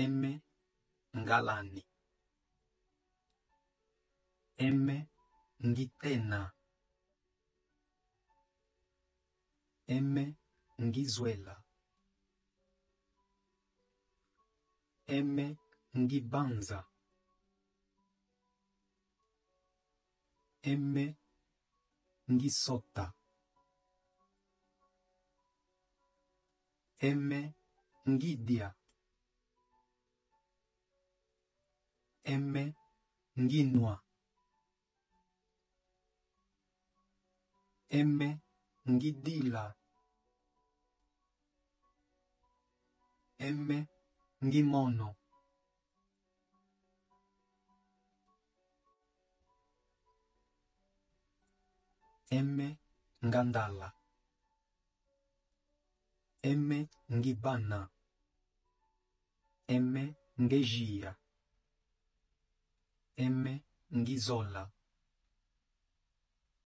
eme ngalani, eme ngitena, eme ngizwela, eme ngibanza, eme ngisota, eme ngidia, eme nginwa, eme ngidila, eme ngimono, eme ngandala, eme ngibana, eme ngejia, eme ngizola,